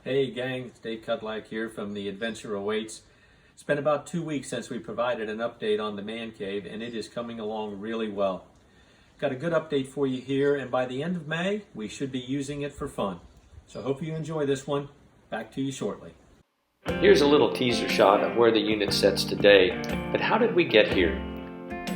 Hey gang, it's Dave Kudlak here from The Adventure Awaits. It's been about 2 weeks since we provided an update on the man cave, and it is coming along really well. Got a good update for you here, and by the end of May, we should be using it for fun. So hope you enjoy this one. Back to you shortly. Here's a little teaser shot of where the unit sits today, but how did we get here?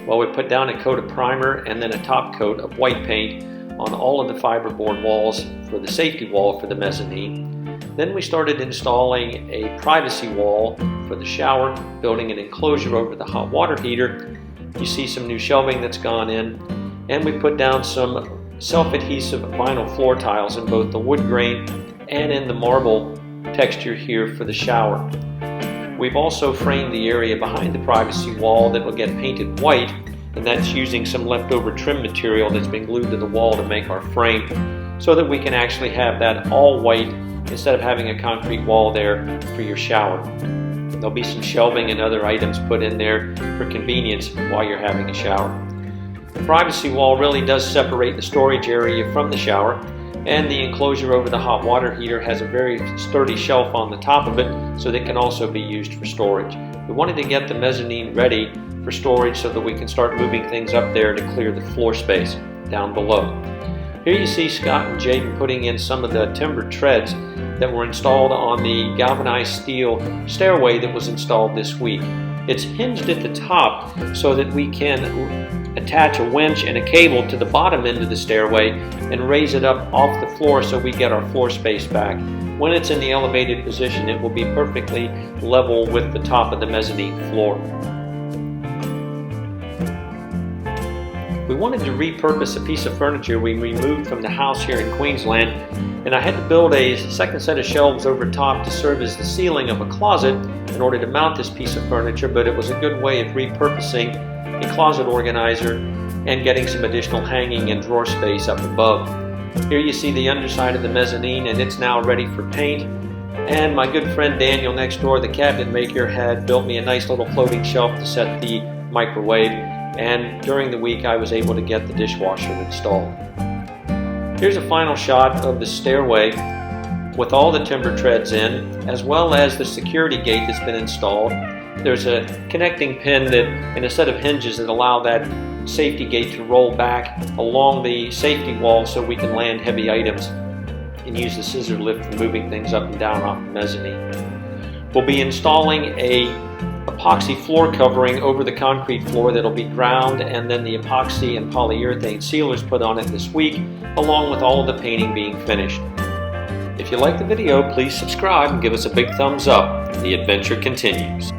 Well, we put down a coat of primer and then a top coat of white paint on all of the fiberboard walls for the safety wall for the mezzanine. Then we started installing a privacy wall for the shower, building an enclosure over the hot water heater. You see some new shelving that's gone in, and we put down some self-adhesive vinyl floor tiles in both the wood grain and in the marble texture here for the shower. We've also framed the area behind the privacy wall that will get painted white, and that's using some leftover trim material that's been glued to the wall to make our frame, so that we can actually have that all white instead of having a concrete wall there for your shower. There'll be some shelving and other items put in there for convenience while you're having a shower. The privacy wall really does separate the storage area from the shower, and the enclosure over the hot water heater has a very sturdy shelf on the top of it, so that can also be used for storage. We wanted to get the mezzanine ready for storage so that we can start moving things up there to clear the floor space down below. Here you see Scott and Jaden putting in some of the timber treads that were installed on the galvanized steel stairway that was installed this week. It's hinged at the top so that we can attach a winch and a cable to the bottom end of the stairway and raise it up off the floor so we get our floor space back. When it's in the elevated position, it will be perfectly level with the top of the mezzanine floor. We wanted to repurpose a piece of furniture we removed from the house here in Queensland, and I had to build a second set of shelves over top to serve as the ceiling of a closet in order to mount this piece of furniture, but it was a good way of repurposing a closet organizer and getting some additional hanging and drawer space up above. Here you see the underside of the mezzanine, and it's now ready for paint. And my good friend Daniel next door, the cabinet maker, had built me a nice little floating shelf to set the microwave, and during the week I was able to get the dishwasher installed. Here's a final shot of the stairway with all the timber treads in, as well as the security gate that's been installed. There's a connecting pin that, and a set of hinges that allow that safety gate to roll back along the safety wall so we can land heavy items and use the scissor lift for moving things up and down off the mezzanine. We'll be installing a epoxy floor covering over the concrete floor that'll be ground, and then the epoxy and polyurethane sealers put on it this week, along with all of the painting being finished. If you like the video, please subscribe and give us a big thumbs up. The adventure continues.